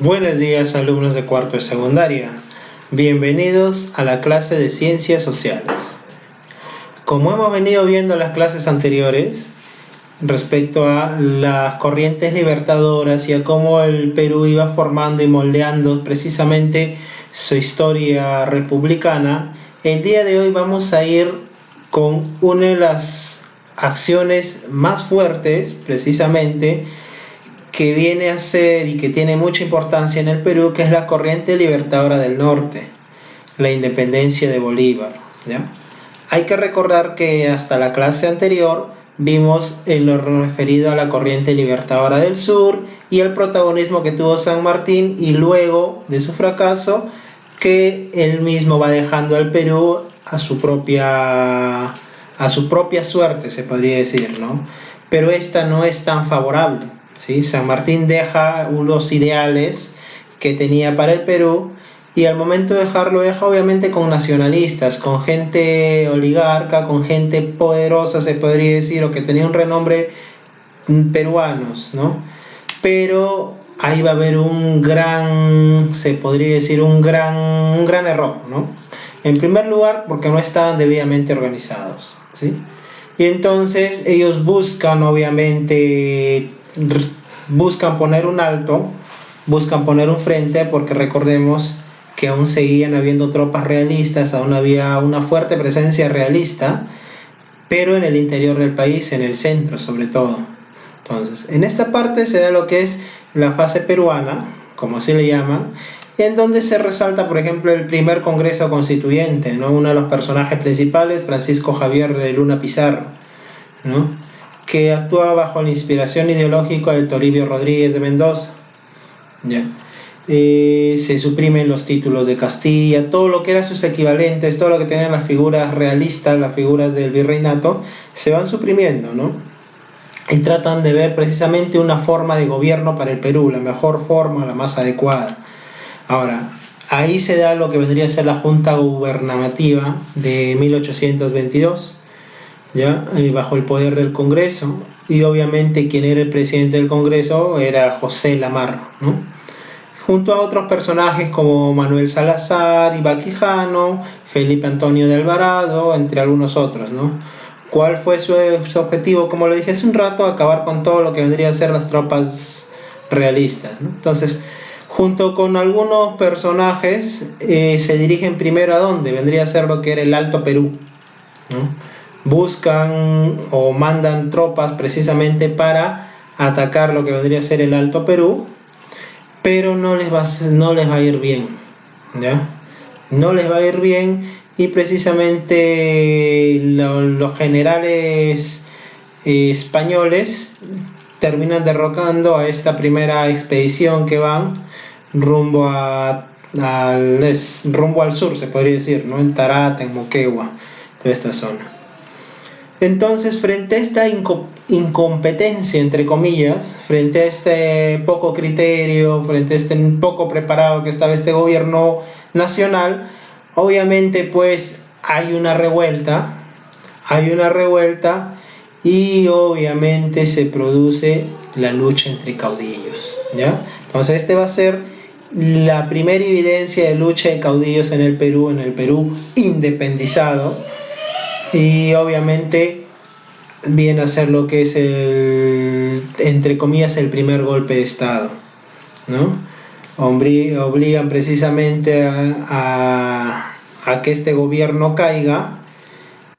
Buenos días, alumnos de cuarto de secundaria. Bienvenidos a la clase de Ciencias Sociales. Como hemos venido viendo en las clases anteriores, respecto a las corrientes libertadoras y a cómo el Perú iba formando y moldeando precisamente su historia republicana, el día de hoy vamos a ir con una de las acciones más fuertes, precisamente, que viene a ser y que tiene mucha importancia en el Perú, que es la corriente libertadora del norte, la independencia de Bolívar, ¿ya? Hay que recordar que hasta la clase anterior vimos en lo referido a la corriente libertadora del sur y el protagonismo que tuvo San Martín, y luego de su fracaso que él mismo va dejando al Perú a su propia suerte, se podría decir, ¿no? Pero esta no es tan favorable, ¿sí? San Martín deja unos ideales que tenía para el Perú, y al momento de dejarlo, deja obviamente con nacionalistas, con gente oligarca, con gente poderosa, se podría decir, o que tenía un renombre peruanos, ¿no? Pero ahí va a haber se podría decir, un gran error, ¿no? En primer lugar, porque no estaban debidamente organizados, ¿sí? Y entonces ellos buscan, obviamente, buscan poner un alto, buscan poner un frente, porque recordemos que aún seguían habiendo tropas realistas, aún había una fuerte presencia realista, pero en el interior del país, en el centro sobre todo. Entonces, en esta parte se da lo que es la fase peruana, como así le llaman, en donde se resalta, por ejemplo, el primer Congreso Constituyente, ¿no? Uno de los personajes principales, Francisco Javier de Luna Pizarro, ¿no? Que actúa bajo la inspiración ideológica de Toribio Rodríguez de Mendoza, ¿ya? Se suprimen los títulos de Castilla, todo lo que eran sus equivalentes, todo lo que tenían las figuras realistas, las figuras del virreinato, se van suprimiendo, ¿no? Y tratan de ver precisamente una forma de gobierno para el Perú, la mejor forma, la más adecuada. Ahora, ahí se da lo que vendría a ser la Junta Gubernativa de 1822, ¿ya? Bajo el poder del Congreso, y obviamente quien era el presidente del Congreso era José Lamarro, ¿no? Junto a otros personajes como Manuel Salazar, Iba Quijano, Felipe Antonio de Alvarado, entre algunos otros, ¿no? ¿Cuál fue su objetivo? Como lo dije hace un rato, acabar con todo lo que vendría a ser las tropas realistas, ¿no? Entonces, junto con algunos personajes, se dirigen primero a dónde vendría a ser lo que era el Alto Perú, ¿no? Buscan o mandan tropas precisamente para atacar lo que vendría a ser el Alto Perú, pero no les va a ir bien, ¿ya? No les va a ir bien, y precisamente los generales españoles terminan derrocando a esta primera expedición que van rumbo al sur, se podría decir, ¿no? En Tarata, en Moquegua, toda esta zona. Entonces, frente a esta incompetencia, entre comillas, frente a este poco criterio, frente a este poco preparado que estaba este gobierno nacional, obviamente pues hay una revuelta, y obviamente se produce la lucha entre caudillos, ¿ya? Entonces este va a ser la primera evidencia de lucha de caudillos en el Perú independizado, y obviamente viene a ser lo que es entre comillas, el primer golpe de Estado, ¿no? Obligan precisamente a que este gobierno caiga,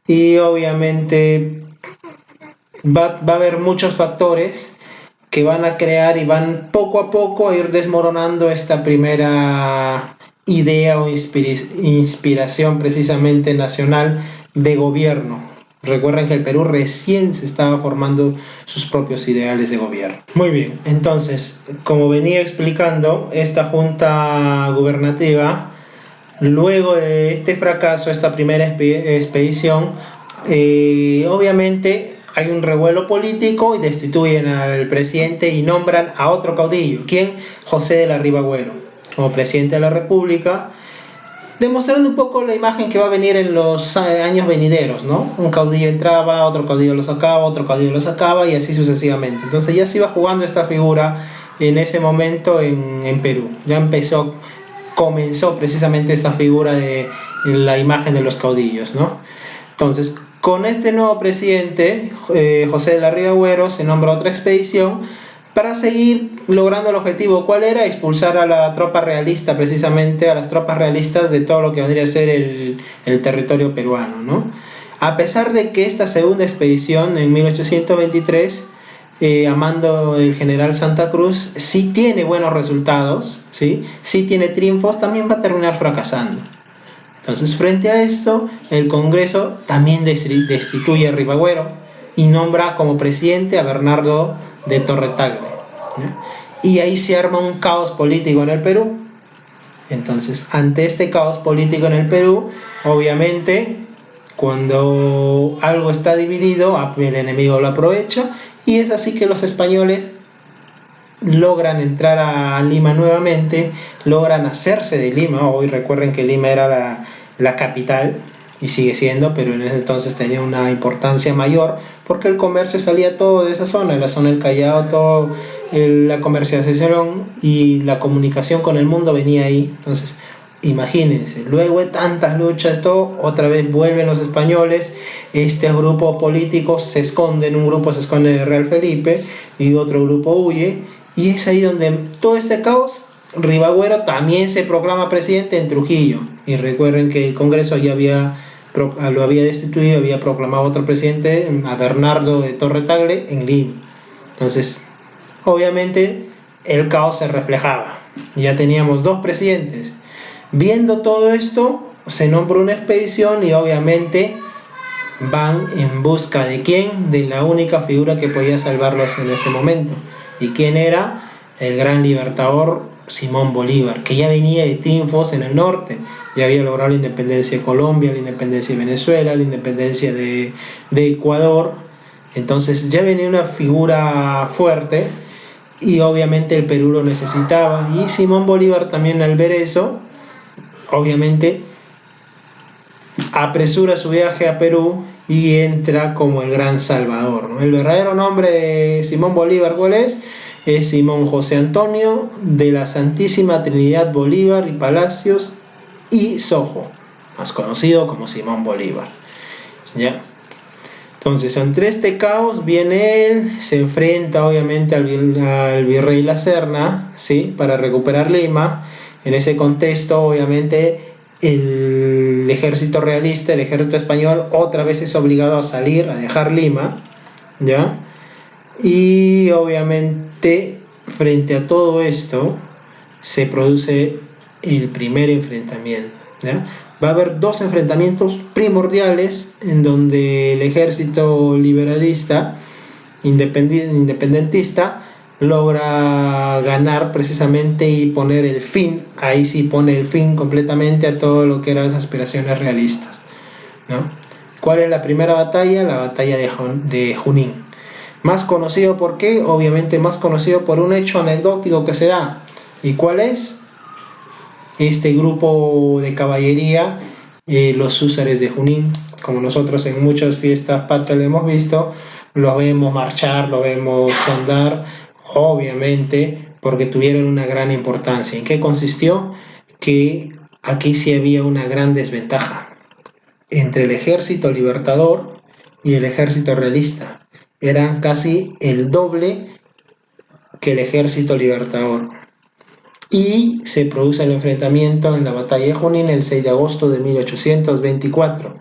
y obviamente va a haber muchos factores que van a crear y van poco a poco a ir desmoronando esta primera idea o inspiración precisamente nacional de gobierno. Recuerden que el Perú recién se estaba formando sus propios ideales de gobierno. Muy bien, entonces, como venía explicando, esta junta gubernativa, luego de este fracaso, esta primera expedición, obviamente hay un revuelo político y destituyen al presidente y nombran a otro caudillo. ¿Quién? José de la Riva Agüero, como presidente de la República, demostrando un poco la imagen que va a venir en los años venideros, ¿no? Un caudillo entraba, otro caudillo lo sacaba, otro caudillo lo sacaba, y así sucesivamente. Entonces ya se iba jugando esta figura en ese momento en Perú. Ya comenzó precisamente esta figura de la imagen de los caudillos, ¿no? Entonces, con este nuevo presidente, José de la Riva Agüero, se nombra otra expedición para seguir logrando el objetivo. ¿Cuál era? Expulsar a la tropa realista, precisamente a las tropas realistas de todo lo que vendría a ser el territorio peruano, ¿no? A pesar de que esta segunda expedición, en 1823, a mando del general Santa Cruz, sí tiene buenos resultados, ¿sí? Sí tiene triunfos, también va a terminar fracasando. Entonces, frente a esto, el Congreso también destituye a Ribagüero y nombra como presidente a Bernardo de Torre-Tagle, ¿no? Y ahí se arma un caos político en el Perú. Entonces, ante este caos político en el Perú, obviamente, cuando algo está dividido, el enemigo lo aprovecha, y es así que los españoles logran entrar a Lima nuevamente, logran hacerse de Lima. Hoy recuerden que Lima era la capital y sigue siendo, pero en ese entonces tenía una importancia mayor porque el comercio salía todo de esa zona, la zona del Callao, todo la comercialización y la comunicación con el mundo venía ahí. Entonces, imagínense, luego de tantas luchas, todo, otra vez vuelven los españoles, este grupo político se esconde, un grupo se esconde de Real Felipe y otro grupo huye, y es ahí donde todo este caos, Ribagüero también se proclama presidente en Trujillo. Y recuerden que el Congreso ya lo había destituido, había proclamado otro presidente, a Bernardo de Torre-Tagle, en Lima. Entonces, obviamente, el caos se reflejaba. Ya teníamos dos presidentes. Viendo todo esto, se nombra una expedición y obviamente van en busca de quién, de la única figura que podía salvarlos en ese momento. ¿Y quién era? El gran libertador Simón Bolívar, que ya venía de triunfos en el norte, ya había logrado la independencia de Colombia, la independencia de Venezuela, la independencia de Ecuador. Entonces ya venía una figura fuerte y obviamente el Perú lo necesitaba, y Simón Bolívar también, al ver eso, obviamente apresura su viaje a Perú y entra como el gran salvador, ¿no? El verdadero nombre de Simón Bolívar, ¿cuál es? Es Simón José Antonio de la Santísima Trinidad Bolívar y Palacios y Sojo, más conocido como Simón Bolívar, ¿ya? Entonces, ante este caos viene él, se enfrenta obviamente al virrey La Serna, ¿sí? Para recuperar Lima. En ese contexto, obviamente, el ejército realista, el ejército español, otra vez es obligado a salir, a dejar Lima, ¿ya? Y obviamente, frente a todo esto, se produce el primer enfrentamiento, ¿ya? Va a haber dos enfrentamientos primordiales en donde el ejército liberalista, independentista, logra ganar precisamente y poner el fin, ahí sí pone el fin completamente a todo lo que eran las aspiraciones realistas, ¿no? ¿Cuál es la primera batalla? La batalla de Junín. Más conocido por qué, obviamente más conocido por un hecho anecdótico que se da. ¿Y cuál es? Este grupo de caballería, los húsares de Junín, como nosotros en muchas fiestas patrias lo hemos visto, lo vemos marchar, lo vemos andar, obviamente porque tuvieron una gran importancia. ¿En qué consistió? Que aquí sí había una gran desventaja entre el ejército libertador y el ejército realista. Era casi el doble que el ejército libertador. Y se produce el enfrentamiento en la batalla de Junín el 6 de agosto de 1824,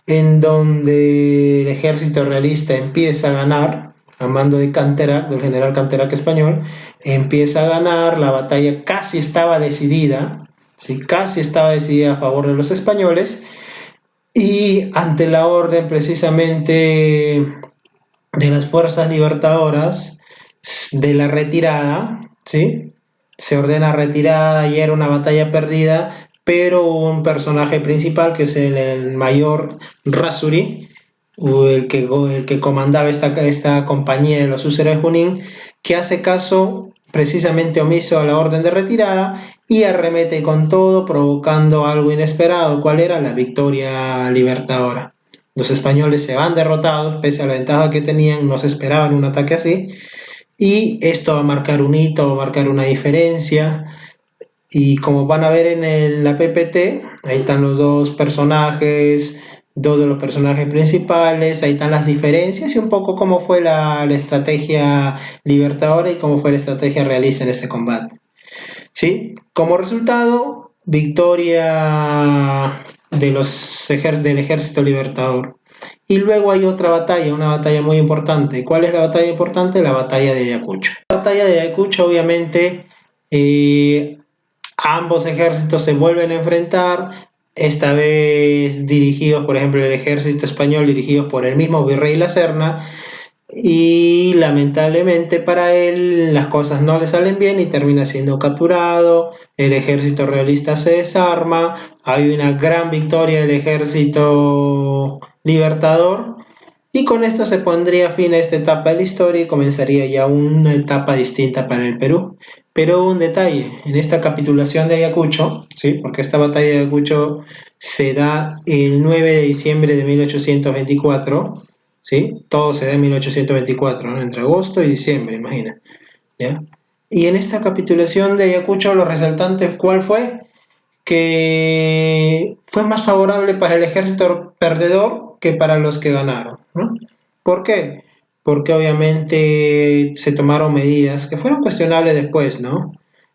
en donde el ejército realista empieza a ganar, a mando de Canterac, del general Canterac español, empieza a ganar, la batalla casi estaba decidida, ¿sí? Casi estaba decidida a favor de los españoles, y ante la orden precisamente de las fuerzas libertadoras de la retirada, ¿sí? Se ordena retirada y era una batalla perdida, pero hubo un personaje principal que es el mayor Rasuri, el que comandaba esta compañía de los húsares de Junín, que hace caso precisamente omiso a la orden de retirada y arremete con todo, provocando algo inesperado. ¿Cuál era? La victoria libertadora. Los españoles se van derrotados, pese a la ventaja que tenían, no se esperaban un ataque así, y esto va a marcar un hito, va a marcar una diferencia. Y como van a ver en la PPT, ahí están los dos personajes, dos de los personajes principales, ahí están las diferencias y un poco cómo fue la estrategia libertadora y cómo fue la estrategia realista en este combate. ¿Sí? Como resultado, victoria del ejército libertador. Y luego hay otra batalla, una batalla muy importante. ¿Cuál es la batalla importante? La batalla de Ayacucho. La batalla de Ayacucho, obviamente, eh, ambos ejércitos se vuelven a enfrentar, esta vez dirigidos, por ejemplo, el ejército español dirigidos por el mismo virrey La Serna, y lamentablemente para él las cosas no le salen bien y termina siendo capturado, el ejército realista se desarma, hay una gran victoria del ejército libertador y con esto se pondría fin a esta etapa de la historia y comenzaría ya una etapa distinta para el Perú. Pero un detalle, en esta capitulación de Ayacucho, ¿sí? Porque esta batalla de Ayacucho se da el 9 de diciembre de 1824, ¿sí? Todo se da en 1824, ¿no? Entre agosto y diciembre, imagina, ¿ya? Y en esta capitulación de Ayacucho, los resaltantes, ¿cuál fue? Que fue más favorable para el ejército perdedor que para los que ganaron, ¿no? ¿Por qué? Porque obviamente se tomaron medidas que fueron cuestionables después, ¿no?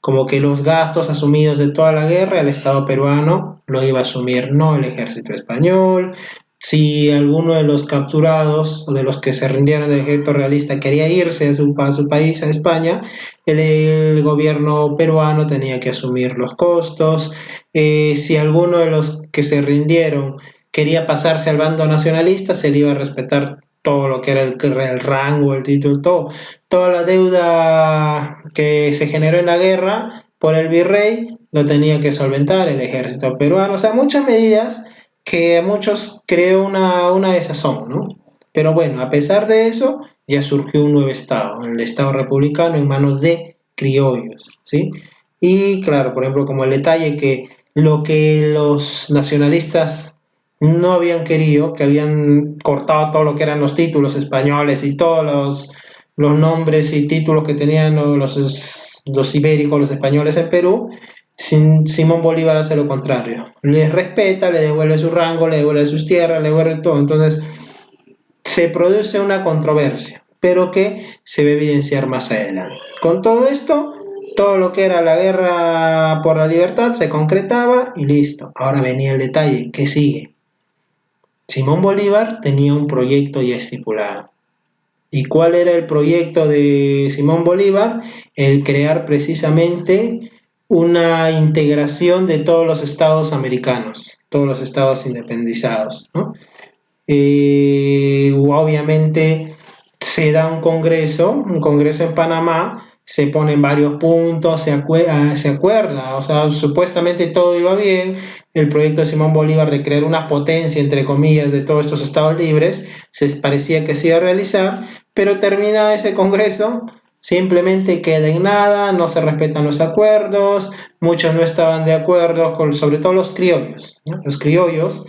Como que los gastos asumidos de toda la guerra, el Estado peruano lo iba a asumir, no el ejército español. Si alguno de los capturados o de los que se rindieron del ejército realista quería irse a su país, a España, el gobierno peruano tenía que asumir los costos. Si alguno de los que se rindieron quería pasarse al bando nacionalista, se le iba a respetar todo lo que era el rango, el título, toda la deuda que se generó en la guerra por el virrey lo tenía que solventar el ejército peruano. O sea, muchas medidas que a muchos creó una desazón, ¿no? Pero bueno, a pesar de eso, ya surgió un nuevo Estado, el Estado republicano en manos de criollos, ¿sí? Y claro, por ejemplo, como el detalle que lo que los nacionalistas no habían querido, que habían cortado todo lo que eran los títulos españoles y todos los nombres y títulos que tenían los ibéricos, los españoles en Perú, Simón Bolívar hace lo contrario. Les respeta, le devuelve su rango, le devuelve sus tierras, le devuelve todo. Entonces se produce una controversia, pero que se va a evidenciar más adelante. Con todo esto, todo lo que era la guerra por la libertad se concretaba y listo. Ahora venía el detalle, ¿qué sigue? Simón Bolívar tenía un proyecto ya estipulado. ¿Y cuál era el proyecto de Simón Bolívar? El crear precisamente una integración de todos los estados americanos, todos los estados independizados, ¿no? Obviamente se da un congreso en Panamá, se ponen varios puntos, se acuerda, o sea, supuestamente todo iba bien, el proyecto de Simón Bolívar de crear una potencia, entre comillas, de todos estos estados libres, se parecía que se iba a realizar, pero termina ese congreso, simplemente queda en nada, no se respetan los acuerdos, muchos no estaban de acuerdo, sobre todo los criollos, ¿no? Los criollos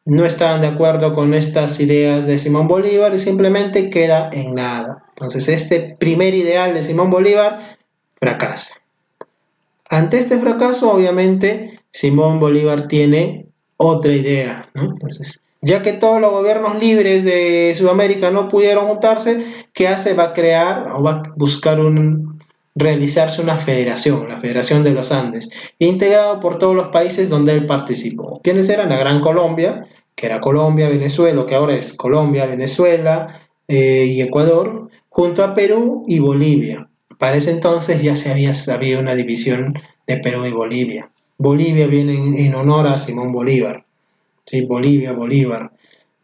no estaban de acuerdo con estas ideas de Simón Bolívar y simplemente queda en nada. Entonces, este primer ideal de Simón Bolívar fracasa. Ante este fracaso, obviamente, Simón Bolívar tiene otra idea, ¿no? Entonces, ya que todos los gobiernos libres de Sudamérica no pudieron juntarse, ¿qué hace? Va a crear o va a buscar realizarse una federación, la Federación de los Andes, integrado por todos los países donde él participó. ¿Quiénes eran? La Gran Colombia, que era Colombia, Venezuela, que ahora es Colombia, Venezuela y Ecuador, junto a Perú y Bolivia. Para ese entonces ya se había sabido una división de Perú y Bolivia. Bolivia viene en honor a Simón Bolívar. ¿Sí? Bolivia, Bolívar.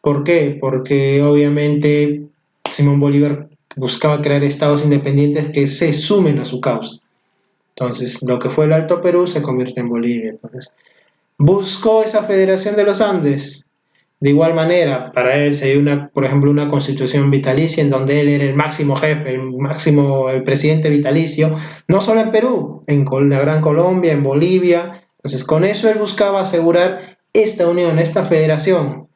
¿Por qué? Porque obviamente Simón Bolívar buscaba crear estados independientes que se sumen a su causa. Entonces, lo que fue el Alto Perú se convierte en Bolivia. Entonces, buscó esa federación de los Andes. De igual manera, para él se dio por ejemplo, una constitución vitalicia en donde él era el máximo jefe, el presidente vitalicio, no solo en Perú, en la Gran Colombia, en Bolivia. Entonces, con eso él buscaba asegurar esta unión, esta federación.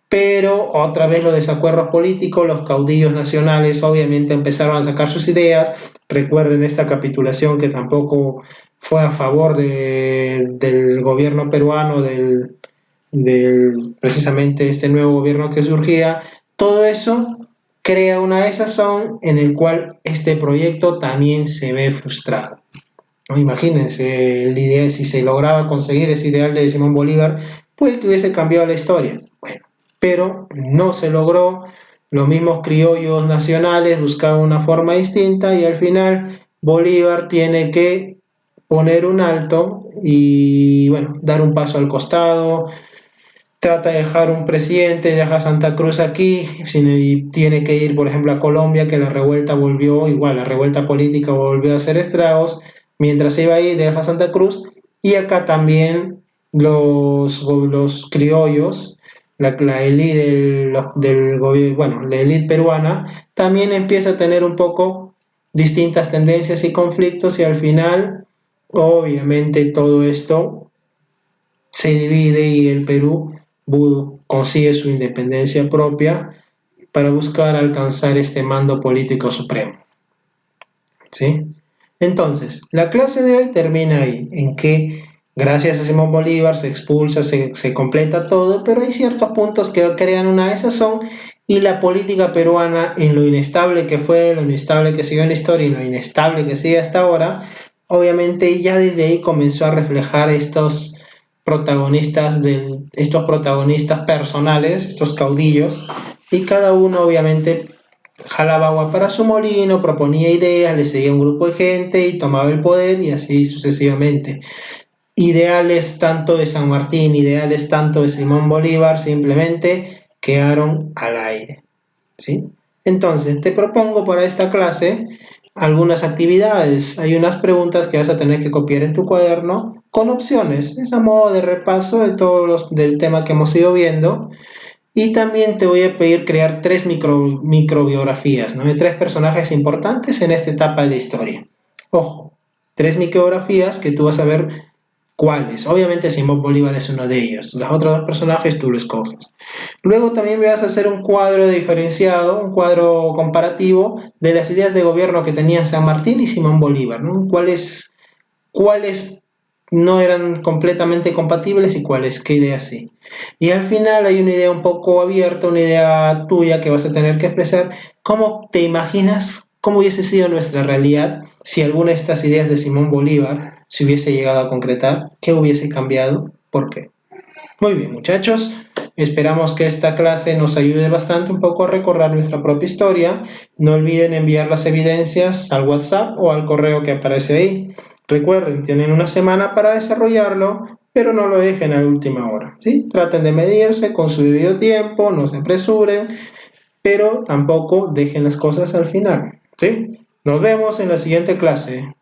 pero otra vez los desacuerdos políticos, los caudillos nacionales obviamente empezaron a sacar sus ideas. Recuerden esta capitulación que tampoco fue a favor del gobierno peruano, precisamente este nuevo gobierno que surgía. Todo eso crea una desazón en el cual este proyecto también se ve frustrado. ¿No? Imagínense, si se lograba conseguir ese ideal de Simón Bolívar, pues que hubiese cambiado la historia. Bueno, pero no se logró. Los mismos criollos nacionales buscaban una forma distinta y al final Bolívar tiene que poner un alto y, bueno, dar un paso al costado. Trata de dejar un presidente, deja Santa Cruz aquí, y tiene que ir, por ejemplo, a Colombia, que la revuelta volvió, igual, la revuelta política volvió a hacer estragos, mientras se iba ahí, deja Santa Cruz, y acá también los criollos, la élite del gobierno, bueno, la élite peruana, también empieza a tener un poco distintas tendencias y conflictos, y al final, obviamente, todo esto se divide y el Perú consigue su independencia propia para buscar alcanzar este mando político supremo. ¿Sí? Entonces, la clase de hoy termina ahí, en que gracias a Simón Bolívar se expulsa, se completa todo, pero hay ciertos puntos que crean una desazón y la política peruana, en lo inestable que fue, lo inestable que siguió en la historia y lo inestable que sigue hasta ahora, obviamente ya desde ahí comenzó a reflejar estos protagonistas personales, estos caudillos, y cada uno obviamente jalaba agua para su molino, proponía ideas, le seguía un grupo de gente y tomaba el poder y así sucesivamente. Ideales tanto de San Martín, ideales tanto de Simón Bolívar, simplemente quedaron al aire. ¿Sí? Entonces, te propongo para esta clase algunas actividades. Hay unas preguntas que vas a tener que copiar en tu cuaderno con opciones. Es a modo de repaso de del tema que hemos ido viendo. Y también te voy a pedir crear tres microbiografías, ¿no? De tres personajes importantes en esta etapa de la historia. Ojo, tres microbiografías que tú vas a ver cuáles. Obviamente Simón Bolívar es uno de ellos. Los otros dos personajes tú lo escoges. Luego también me vas a hacer un cuadro diferenciado, un cuadro comparativo de las ideas de gobierno que tenían San Martín y Simón Bolívar, ¿no? ¿Cuáles no eran completamente compatibles y cuáles, qué ideas sí? Y al final hay una idea un poco abierta, una idea tuya que vas a tener que expresar. ¿Cómo te imaginas cómo hubiese sido nuestra realidad si alguna de estas ideas de Simón Bolívar se hubiese llegado a concretar? ¿Qué hubiese cambiado? ¿Por qué? Muy bien, muchachos. Esperamos que esta clase nos ayude bastante un poco a recordar nuestra propia historia. No olviden enviar las evidencias al WhatsApp o al correo que aparece ahí. Recuerden, tienen una semana para desarrollarlo, pero no lo dejen a última hora. ¿Sí? Traten de medirse con su debido tiempo, no se apresuren, pero tampoco dejen las cosas al final. ¿Sí? Nos vemos en la siguiente clase.